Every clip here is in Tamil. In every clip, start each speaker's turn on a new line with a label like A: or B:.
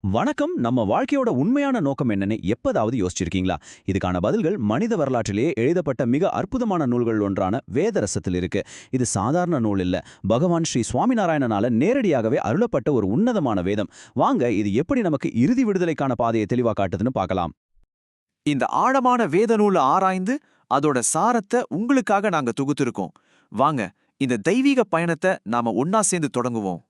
A: வணக்கம். நம்ம வாழ்க்கையோட உண்மையான நோக்கம் என்னன்னு எப்பதாவது யோசிச்சிருக்கீங்களா? இதுக்கான பதில்கள் மனித வரலாற்றிலேயே எழுதப்பட்ட மிக அற்புதமான நூல்கள் ஒன்றான வேதரசத்தில் இருக்கு. இது சாதாரண நூல் இல்ல. பகவான் ஸ்ரீ சுவாமிநாராயணனால நேரடியாகவே அருளப்பட்ட ஒரு உன்னதமான வேதம். வாங்க, இது எப்படி நமக்கு இறுதி விடுதலைக்கான பாதையை தெளிவா காட்டுதுன்னு பார்க்கலாம்.
B: இந்த ஆழமான வேத நூலை ஆராய்ந்து அதோட சாரத்தை உங்களுக்காக நாங்க தொகுத்திருக்கோம். வாங்க, இந்த தெய்வீக பயணத்தை நாம ஒன்னா சேர்ந்து தொடங்குவோம்.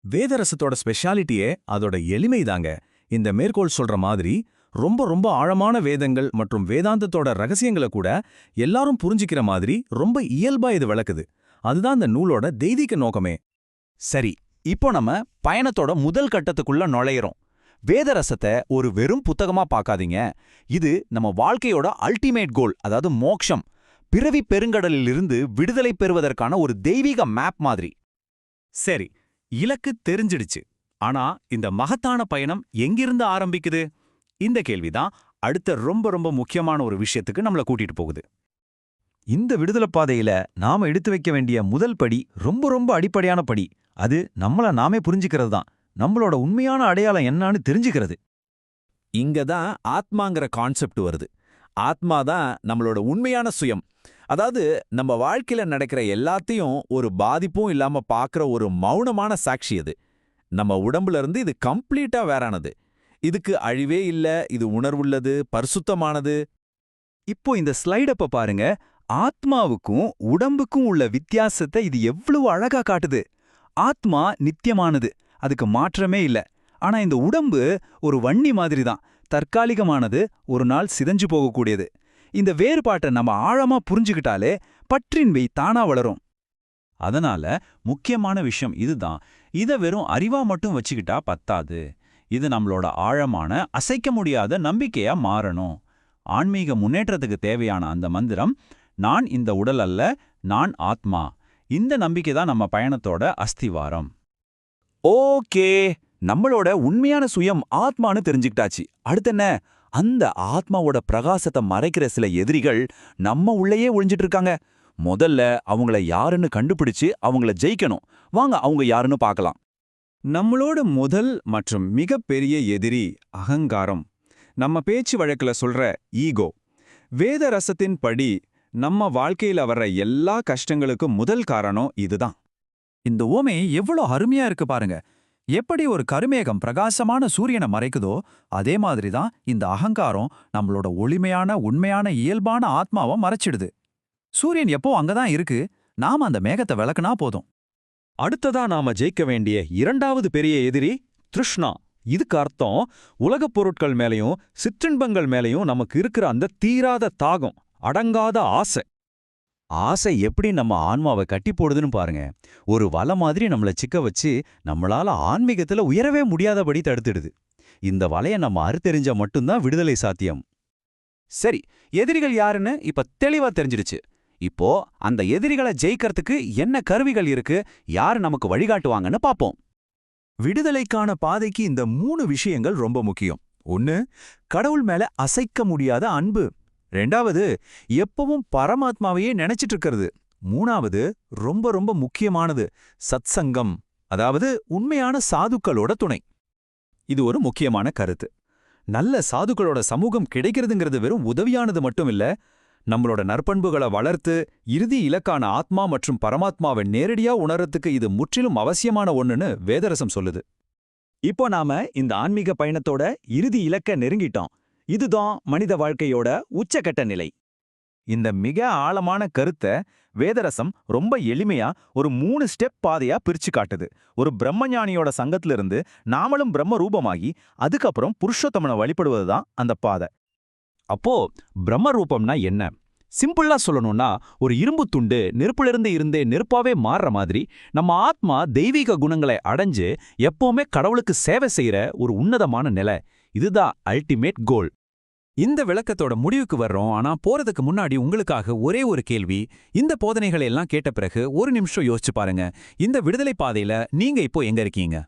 C: வேதரசத்தோட ஸ்பெஷாலிட்டியே அதோட எளிமைதாங்க. இந்த மேற்கோள் சொல்ற மாதிரி ரொம்ப ரொம்ப ஆழமான வேதங்கள் மற்றும் வேதாந்தத்தோட ரகசியங்களை கூட எல்லாரும் புரிஞ்சிக்கிற மாதிரி ரொம்ப இயல்பா இது விளக்குது. அதுதான் இந்த நூலோட தெய்வீக நோக்கமே.
A: சரி, இப்போ நம்ம பயணத்தோட முதல் கட்டத்துக்குள்ள நுழையிறோம். வேதரசத்தை ஒரு வெறும் புத்தகமா பார்க்காதீங்க. இது நம்ம வாழ்க்கையோட அல்டிமேட் கோல், அதாவது மோக்ஷம், பிறவி பெருங்கடலிலிருந்து விடுதலை பெறுவதற்கான ஒரு தெய்வீக மேப் மாதிரி.
C: சரி, இலக்கு தெரிஞ்சிடுச்சு. ஆனா இந்த மகத்தான பயணம் எங்கிருந்து ஆரம்பிக்குது? இந்த கேள்விதான் அடுத்த ரொம்ப ரொம்ப முக்கியமான ஒரு விஷயத்துக்கு நம்மள கூட்டிட்டு போகுது.
D: இந்த விடுதலை பாதையில நாம எடுத்து வைக்க வேண்டிய முதல் படி ரொம்ப ரொம்ப அடிப்படையான படி. அது நம்மள நாமே புரிஞ்சுக்கிறது தான். நம்மளோட உண்மையான அடையாளம் என்னன்னு தெரிஞ்சுக்கிறது.
C: இங்க தான் ஆத்மாங்கிற கான்செப்ட் வருது. ஆத்மா தான் நம்மளோட உண்மையான சுயம். அதாவது நம்ம வாழ்க்கையில நடக்கிற எல்லாத்தையும் ஒரு பாதிப்பும் இல்லாம பார்க்குற ஒரு மௌனமான சாட்சி அது. நம்ம உடம்புல இருந்து இது கம்ப்ளீட்டா வேறானது. இதுக்கு அழிவே இல்ல, இது உணர்வுள்ளது, பரிசுத்தமானது.
D: இப்போ இந்த ஸ்லைடப்ப பாருங்க. ஆத்மாவுக்கும் உடம்புக்கும் உள்ள வித்தியாசத்தை இது எவ்வளவு அழகா காட்டுது. ஆத்மா நித்தியமானது, அதுக்கு மாற்றமே இல்ல. ஆனா இந்த உடம்பு ஒரு வன்னி மாதிரி தான், தற்காலிகமானது, ஒரு நாள் சிதைஞ்சு போகக்கூடியது. இந்த வேறுபாட்டை நம்ம ஆழமா புரிஞ்சுக்கிட்டாலே பற்றின்மை தானா வளரும்.
A: அதனால முக்கியமான விஷயம் இதுதான். இதை வெறும் அறிவா மட்டும் வச்சுக்கிட்டா பத்தாது. இது நம்மளோட ஆழமான அசைக்க முடியாத நம்பிக்கையா மாறணும். ஆன்மீக முன்னேற்றத்துக்கு தேவையான அந்த மந்திரம், நான் இந்த உடல் அல்ல, நான் ஆத்மா. இந்த நம்பிக்கை தான் நம்ம பயணத்தோட அஸ்திவாரம்.
D: ஓகே, நம்மளோட உண்மையான சுயம் ஆத்மான்னு தெரிஞ்சுக்கிட்டாச்சு. அடுத்தென்ன? அந்த ஆத்மாவோட பிரகாசத்தை மறைக்கிற சில எதிரிகள் நம்ம உள்ளேயே ஒளிஞ்சிட்டு இருக்காங்க. முதல்ல அவங்கள யாருன்னு கண்டுபிடிச்சு அவங்கள ஜெயிக்கணும். வாங்க, அவங்க யாருன்னு பார்க்கலாம்.
C: நம்மளோட முதல் மற்றும் மிகப்பெரிய எதிரி அகங்காரம். நம்ம பேச்சு வழக்குல சொல்ற ஈகோ. வேத ரசத்தின் படி நம்ம வாழ்க்கையில வர்ற எல்லா கஷ்டங்களுக்கும் முதல் காரணம் இதுதான்.
D: இந்த ஓமை எவ்வளோ அருமையா இருக்கு பாருங்க. எப்படி ஒரு கருமேகம் பிரகாசமான சூரியனை மறைக்குதோ அதே மாதிரி தான் இந்த அகங்காரம் நம்மளோட ஒளிமையான உண்மையான இயல்பான ஆத்மாவை மறைச்சிடுது. சூரியன் எப்போ அங்கதான் இருக்கு, நாம அந்த மேகத்தை விளக்குனா போதும்.
A: அடுத்ததா நாம ஜெயிக்க வேண்டிய இரண்டாவது பெரிய எதிரி திருஷ்ணா. இதுக்கு அர்த்தம் உலகப் பொருட்கள் மேலையும் சிற்றின்பங்கள் மேலையும் நமக்கு இருக்கிற அந்த தீராத தாகம், அடங்காத ஆசை.
D: ஆசை எப்படி நம்ம ஆன்மாவை கட்டி போடுதுன்னு பாருங்க. ஒரு வலை மாதிரி நம்மள சிக்க வச்சு நம்மளால ஆன்மீகத்துல உயரவே முடியாதபடி தடுத்துடுது. இந்த வலைய நம்ம அறுத்தெறிஞ்சா மட்டும்தான் விடுதலை சாத்தியம்.
A: சரி, எதிரிகள் யாருன்னு இப்ப தெளிவா தெரிஞ்சிடுச்சு. இப்போ அந்த எதிரிகளை ஜெயிக்கிறதுக்கு என்ன கருவிகள் இருக்கு, யாரு நமக்கு வழிகாட்டுவாங்கன்னு பாப்போம்.
D: விடுதலைக்கான பாதைக்கு இந்த 3 விஷயங்கள் ரொம்ப முக்கியம். 1, கடவுள் மேல அசைக்க முடியாத அன்பு. 2வது, எப்பவும் பரமாத்மாவையே நினைச்சிட்டு இருக்கிறது. 3வது, ரொம்ப ரொம்ப முக்கியமானது, சத்சங்கம், அதாவது உண்மையான சாதுக்களோட துணை.
A: இது ஒரு முக்கியமான கருத்து. நல்ல சாதுக்களோட சமூகம் கிடைக்கிறதுங்கிறது வெறும் உதவியானது மட்டும் இல்ல, நம்மளோட நற்பண்புகளை வளர்த்து இறுதி இலக்கான ஆத்மா மற்றும் பரமாத்மாவை நேரடியா உணரத்துக்கு இது முற்றிலும் அவசியமான ஒண்ணுன்னு வேதரசம் சொல்லுது. இப்போ நாம இந்த ஆன்மீக பயணத்தோட இறுதி இலக்க நெருங்கிட்டோம். இதுதான் மனித வாழ்க்கையோட உச்சக்கட்ட நிலை. இந்த மிக ஆழமான கருத்தை வேதரசம் ரொம்ப எளிமையா ஒரு 3 ஸ்டெப் பாதையா பிரிச்சு காட்டுது. ஒரு பிரம்மஞானியோட சங்கத்திலிருந்து நாமளும் பிரம்ம ரூபமாகி அதுக்கப்புறம் புருஷோத்தமனை வழிபடுவதுதான் அந்த பாதை. அப்போ பிரம்ம ரூபம்னா என்ன? சிம்பிளா சொல்லணும்னா, ஒரு இரும்பு துண்டு நெருப்புல இருந்தே நெருப்பாவே மாறுற மாதிரி நம்ம ஆத்மா தெய்வீக குணங்களை அடைஞ்சு எப்பவுமே கடவுளுக்கு சேவை செய்யற ஒரு உன்னதமான நிலை. இதுதான் அல்டிமேட் கோல்.
C: இந்த விளக்கத்தோட முடிவுக்கு வர்றோம். ஆனா போறதுக்கு முன்னாடி உங்களுக்காக ஒரே ஒரு கேள்வி. இந்த போதனைகளை எல்லாம் கேட்ட பிறகு ஒரு நிமிஷம் யோசிச்சு பாருங்க. இந்த விடுதலை பாதையில நீங்க இப்போ எங்க இருக்கீங்க?